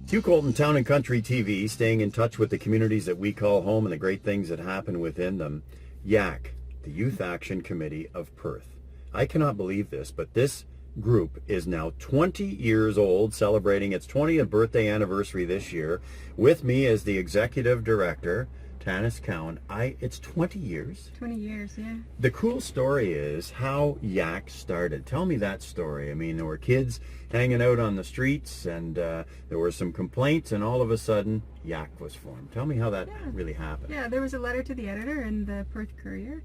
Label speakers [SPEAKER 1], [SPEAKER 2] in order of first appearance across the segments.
[SPEAKER 1] Hugh Colton, Town and Country TV, staying in touch with the communities that we call home and the great things that happen within them. YAK, the Youth Action Committee of Perth. I cannot believe this, but this group is now 20 years old, celebrating its 20th birthday anniversary this year. With me as the executive director, Tanis Cowan. It's 20 years.
[SPEAKER 2] 20 years, yeah.
[SPEAKER 1] The cool story is how YAK started. Tell me that story. I mean, there were kids hanging out on the streets, and there were some complaints, and all of a sudden, YAK was formed. Tell me how that really happened.
[SPEAKER 2] Yeah, there was a letter to the editor in the Perth Courier.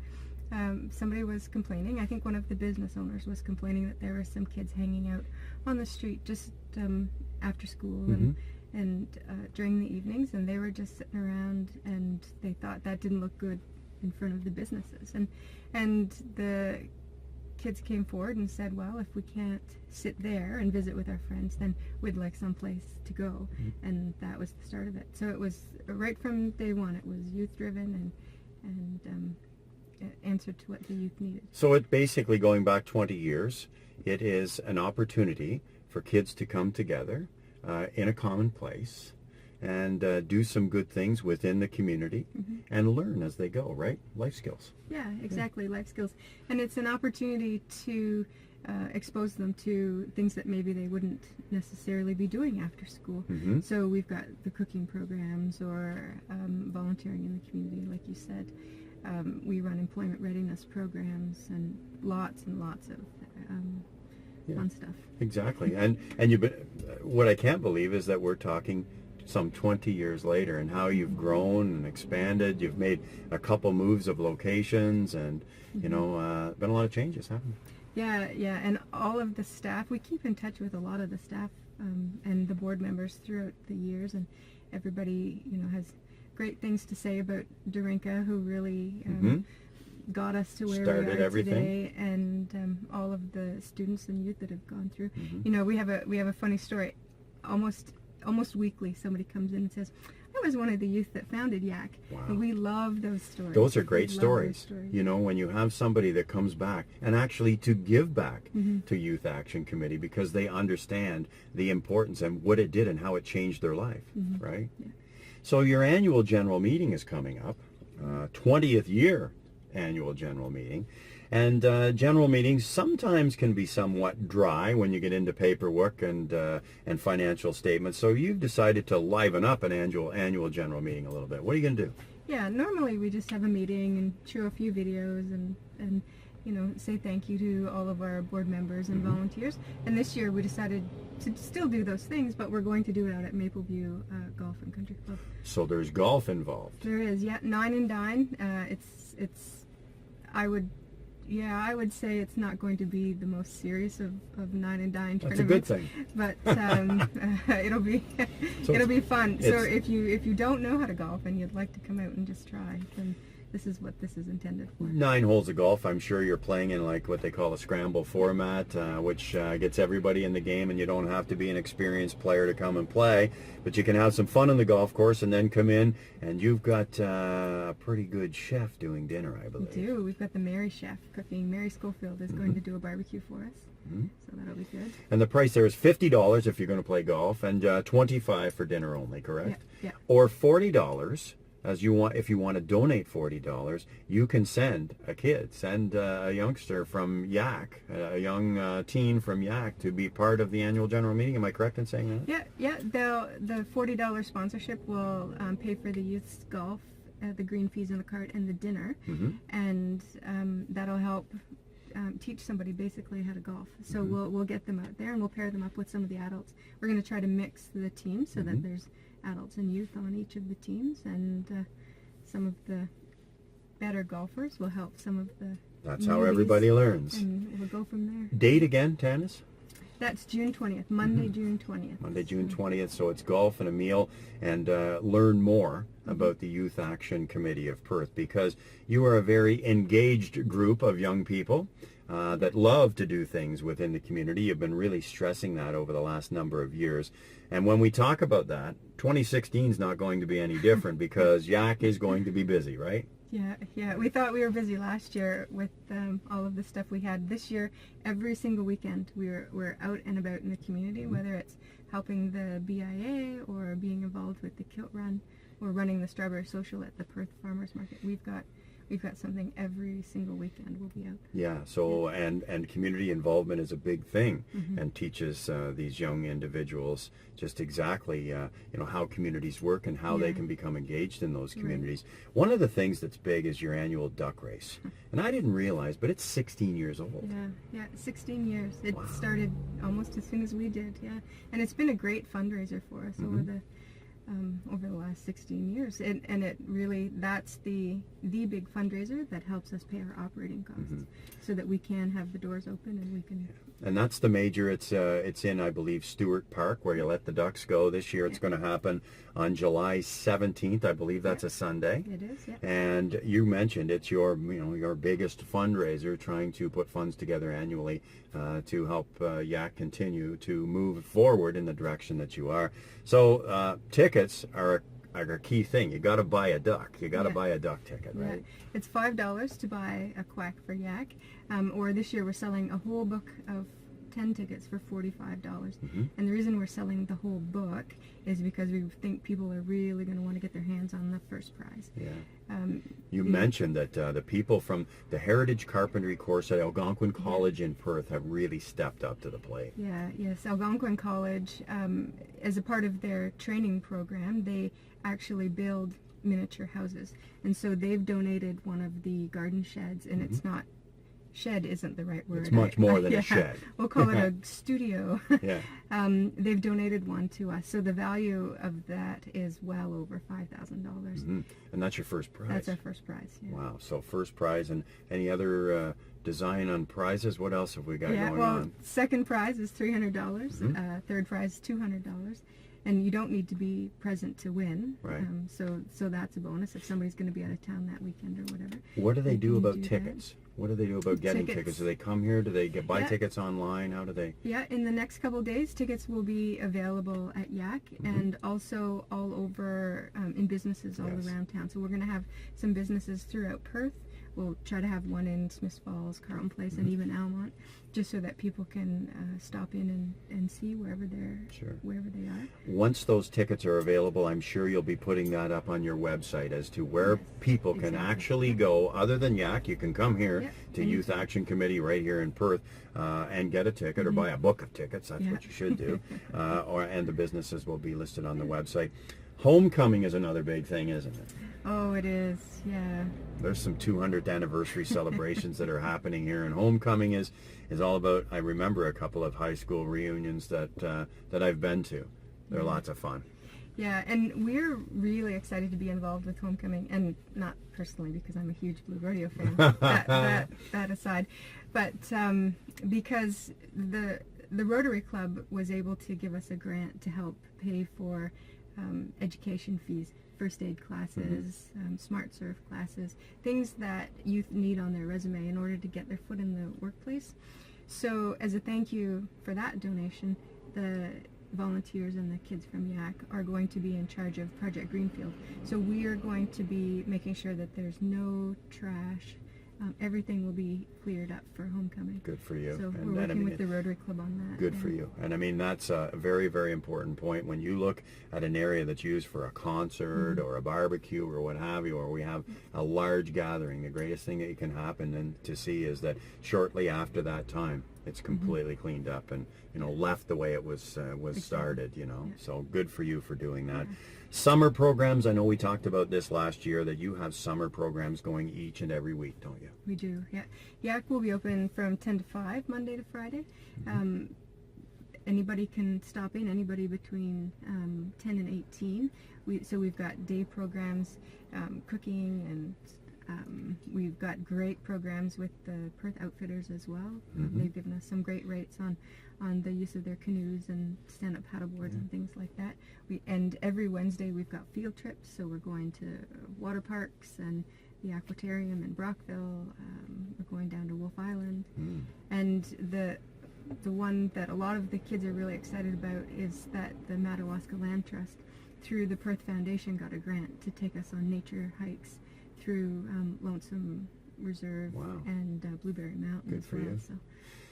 [SPEAKER 2] Somebody was complaining. I think one of the business owners was complaining that there were some kids hanging out on the street just after school and during the evenings, and they were just sitting around, and they thought that didn't look good in front of the businesses. And the kids came forward and said, well, if we can't sit there and visit with our friends, then we'd like some place to go. And that was the start of it. So it was right from day one. It was youth driven and answered to what the youth needed.
[SPEAKER 1] So it basically, going back 20 years, it is an opportunity for kids to come together in a common place and do some good things within the community and learn as they go, right? Life skills.
[SPEAKER 2] Yeah, exactly, life skills. And it's an opportunity to expose them to things that maybe they wouldn't necessarily be doing after school. So we've got the cooking programs or volunteering in the community, like you said. We run employment readiness programs and lots of fun stuff.
[SPEAKER 1] Exactly. And you've been, what I can't believe is that we're talking some 20 years later, and how you've grown and expanded. You've made a couple moves of locations, and you know, been a lot of changes, haven't there?
[SPEAKER 2] Yeah, and all of the staff, we keep in touch with a lot of the staff and the board members throughout the years, and everybody, you know, has great things to say about Dorinka, who really got us to where
[SPEAKER 1] Started
[SPEAKER 2] we are
[SPEAKER 1] everything.
[SPEAKER 2] today, and all of the students and youth that have gone through. You know, we have a funny story. Almost weekly, somebody comes in and says, I was one of the youth that founded YAK.
[SPEAKER 1] Wow.
[SPEAKER 2] And we love those stories.
[SPEAKER 1] Those are great
[SPEAKER 2] We love
[SPEAKER 1] stories.
[SPEAKER 2] those stories.
[SPEAKER 1] You know, when you have somebody that comes back and actually to give back to Youth Action Committee because they understand the importance and what it did and how it changed their life, right?
[SPEAKER 2] Yeah.
[SPEAKER 1] So your annual general meeting is coming up, 20th year annual general meeting. And general meetings sometimes can be somewhat dry when you get into paperwork and financial statements. So you've decided to liven up an annual general meeting a little bit. What are you going to do?
[SPEAKER 2] Yeah, normally we just have a meeting and show a few videos and you know, say thank you to all of our board members and volunteers. And this year we decided to still do those things, but we're going to do it out at Mapleview Golf and Country Club.
[SPEAKER 1] So there's golf involved.
[SPEAKER 2] There is, yeah, 9 and Dine. I would say it's not going to be the most serious of 9 and Dine tournaments.
[SPEAKER 1] That's a good thing.
[SPEAKER 2] But it'll be fun. So if you don't know how to golf and you'd like to come out and just try, then this is what this is intended for. 9
[SPEAKER 1] holes of golf. I'm sure you're playing in like what they call a scramble format, which gets everybody in the game, and you don't have to be an experienced player to come and play, but you can have some fun on the golf course and then come in, and you've got a pretty good chef doing dinner, I believe.
[SPEAKER 2] We do. We've got the Mary chef cooking. Mary Schofield is going to do a barbecue for us, so that'll be good.
[SPEAKER 1] And the price there is $50 if you're going to play golf, and $25 for dinner only, correct?
[SPEAKER 2] Yeah.
[SPEAKER 1] Or $40 if you want to donate $40, you can send a youngster from YAK, a young teen from YAK, to be part of the annual general meeting. Am I correct in saying that?
[SPEAKER 2] Yeah. The $40 sponsorship will pay for the youth's golf, the green fees in the cart, and the dinner, and that'll help teach somebody basically how to golf. So we'll get them out there, and we'll pair them up with some of the adults. We're going to try to mix the teams so that there's adults and youth on each of the teams, and some of the better golfers will help some of the
[SPEAKER 1] That's how everybody learns.
[SPEAKER 2] And we'll go from there.
[SPEAKER 1] Date again, Tanis?
[SPEAKER 2] That's June 20th, Monday, June 20th.
[SPEAKER 1] Monday, June 20th. So it's golf and a meal, and learn more about the Youth Action Committee of Perth, because you are a very engaged group of young people that love to do things within the community. You've been really stressing that over the last number of years. And when we talk about that, 2016 is not going to be any different because YAK is going to be busy, right?
[SPEAKER 2] Yeah. We thought we were busy last year with all of the stuff we had. This year, every single weekend, we're out and about in the community, whether it's helping the BIA or being involved with the kilt run or running the strawberry social at the Perth Farmers Market. We've got something every single weekend. We'll be out.
[SPEAKER 1] Yeah. So and community involvement is a big thing, and teaches these young individuals just exactly how communities work and how they can become engaged in those communities. One of the things that's big is your annual duck race, and I didn't realize, but it's 16 years old.
[SPEAKER 2] Yeah, 16 years. It started almost as soon as we did. Yeah, and it's been a great fundraiser for us over the last 16 years, and it really, that's the big fundraiser that helps us pay our operating costs, so that we can have the doors open and we can.
[SPEAKER 1] And that's the major. It's in, I believe, Stewart Park, where you let the ducks go. This year it's going to happen on July 17th. I believe that's a Sunday.
[SPEAKER 2] It is. Yeah.
[SPEAKER 1] And you mentioned it's your biggest fundraiser, trying to put funds together annually to help YAK continue to move forward in the direction that you are. So tickets are a key thing. You got to buy a duck. You got to buy a duck ticket, right?
[SPEAKER 2] Yeah. It's $5 to buy a quack for YAK, or this year we're selling a whole book of 10 tickets for $45. And the reason we're selling the whole book is because we think people are really going to want to get their hands on the first prize. You mentioned that the people from the Heritage Carpentry course at Algonquin College in Perth have really stepped up to the plate. Yes. Algonquin College, as a part of their training program, they actually build miniature houses, and so they've donated one of the garden sheds, and it's not, shed isn't the right word.
[SPEAKER 1] It's much more than a shed.
[SPEAKER 2] We'll call it a studio. They've donated one to us, so the value of that is well over $5,000.
[SPEAKER 1] And that's your first prize.
[SPEAKER 2] That's our first prize.
[SPEAKER 1] Wow. So first prize, and any other design on prizes? What else have we got going on?
[SPEAKER 2] Second prize is $300. Third prize is $200. And you don't need to be present to win. Right. So that's a bonus if somebody's going to be out of town that weekend or whatever.
[SPEAKER 1] What do they do about tickets? What do they do about getting tickets? Do they come here? Do they buy tickets online? How do they? Yeah,
[SPEAKER 2] in the next couple of days, tickets will be available at YAK and also all over in businesses all around town. So we're going to have some businesses throughout Perth. We'll try to have one in Smiths Falls, Carlton Place, and even Almont, just so that people can stop in and see wherever they are.
[SPEAKER 1] Once those tickets are available, I'm sure you'll be putting that up on your website as to where people can actually go. Other than YAK, you can come here to Youth Action Committee right here in Perth and get a ticket or buy a book of tickets. That's what you should do. And the businesses will be listed on the website. Homecoming is another big thing, isn't it?
[SPEAKER 2] Oh, it is, yeah.
[SPEAKER 1] There's some 200th anniversary celebrations that are happening here, and homecoming is all about, I remember a couple of high school reunions that I've been to. They're lots of fun.
[SPEAKER 2] Yeah, and we're really excited to be involved with homecoming, and not personally because I'm a huge Blue Rodeo fan, that aside, but because the Rotary Club was able to give us a grant to help pay for education fees, first aid classes, smart surf classes, things that youth need on their resume in order to get their foot in the workplace. So as a thank you for that donation, the volunteers and the kids from YAK are going to be in charge of Project Greenfield. So we are going to be making sure that there's no trash. Everything will be cleared up for homecoming.
[SPEAKER 1] Good for you.
[SPEAKER 2] So we're working with the Rotary Club on that.
[SPEAKER 1] Good for you. And I mean, that's a very, very important point. When you look at an area that's used for a concert or a barbecue or what have you, or we have a large gathering, the greatest thing that can happen and to see is that shortly after that time, it's completely cleaned up and left the way it was started. So good for you for doing that. Summer programs, I know we talked about this last year, that you have summer programs going each and every week, don't you?
[SPEAKER 2] We do, yeah. YAK will be open from 10 to 5, Monday to Friday. Anybody can stop in, anybody between 10 and 18. So we've got day programs, cooking, and we've got great programs with the Perth Outfitters as well. They've given us some great rates on the use of their canoes and stand-up paddleboards and things like that. And every Wednesday we've got field trips, so we're going to water parks and the aquarium in Brockville. We're going down to Wolf Island. And the one that a lot of the kids are really excited about is that the Madawaska Land Trust, through the Perth Foundation, got a grant to take us on nature hikes through Lonesome Reserve
[SPEAKER 1] Wow.
[SPEAKER 2] and Blueberry Mountain
[SPEAKER 1] Good
[SPEAKER 2] as
[SPEAKER 1] for
[SPEAKER 2] well.
[SPEAKER 1] you.
[SPEAKER 2] So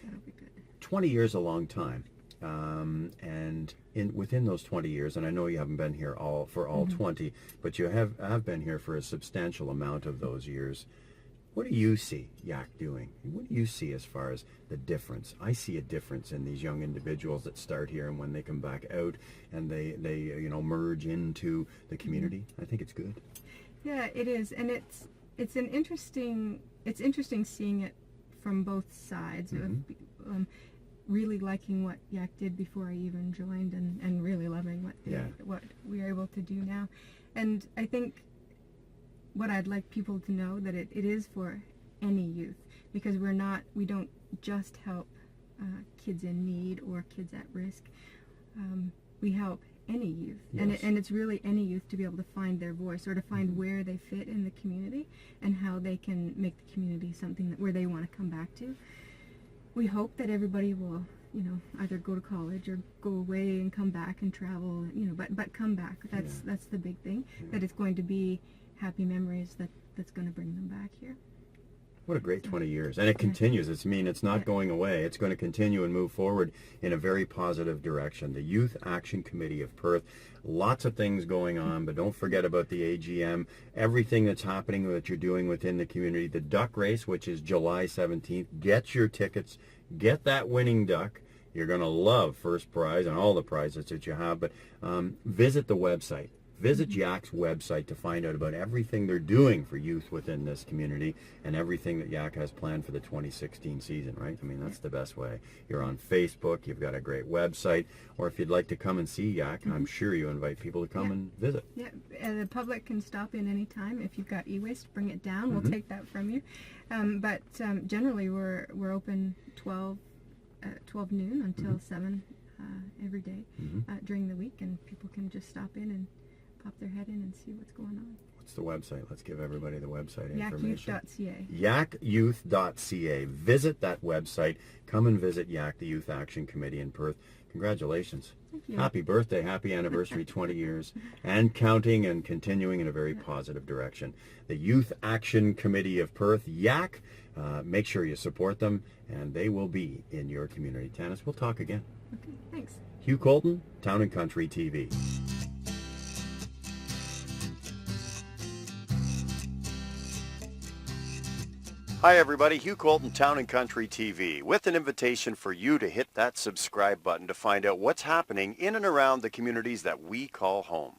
[SPEAKER 2] that'll be good.
[SPEAKER 1] 20 years a long time. And within those 20 years, and I know you haven't been here for all 20, but you have been here for a substantial amount of those years. What do you see YAK doing? What do you see as far as the difference? I see a difference in these young individuals that start here, and when they come back out and they merge into the community. I think it's good.
[SPEAKER 2] Yeah, it is, and it's interesting seeing it from both sides. Of, really liking what YAK did before I even joined, and really loving what we are able to do now. And I think what I'd like people to know that it is for any youth, because we don't just help kids in need or kids at risk. We help any youth,
[SPEAKER 1] Yes.
[SPEAKER 2] and it's really any youth to be able to find their voice or to find where they fit in the community and how they can make the community something where they want to come back to. We hope that everybody will, either go to college or go away and come back and travel, but come back. That's the big thing. That it's going to be happy memories that's going to bring them back here.
[SPEAKER 1] What a great 20 years. And it continues. It's not going away. It's going to continue and move forward in a very positive direction. The Youth Action Committee of Perth, lots of things going on, but don't forget about the AGM, everything that's happening that you're doing within the community. The duck race, which is July 17th. Get your tickets. Get that winning duck. You're going to love first prize and all the prizes that you have, but visit the website. Visit YAK's website to find out about everything they're doing for youth within this community and everything that YAK has planned for the 2016 season, right? I mean, that's the best way. You're on Facebook, you've got a great website, or if you'd like to come and see YAK, I'm sure you invite people to come and visit.
[SPEAKER 2] Yeah, the public can stop in any time. If you've got e-waste, bring it down. We'll take that from you. But generally, we're open 12 noon until 7 every day during the week, and people can just stop in and pop their head in and see what's going on.
[SPEAKER 1] What's the website? Let's give everybody the website information.
[SPEAKER 2] YAKYouth.ca.
[SPEAKER 1] YAKYouth.ca. Visit that website. Come and visit YAK, the Youth Action Committee in Perth. Congratulations.
[SPEAKER 2] Thank you.
[SPEAKER 1] Happy birthday, happy anniversary, 20 years, and counting and continuing in a very positive direction. The Youth Action Committee of Perth, YAK, make sure you support them, and they will be in your community. Tanis, we'll talk again.
[SPEAKER 2] Okay, thanks.
[SPEAKER 1] Hugh Colton, Town and Country TV. Hi everybody, Hugh Colton, Town and Country TV, with an invitation for you to hit that subscribe button to find out what's happening in and around the communities that we call home.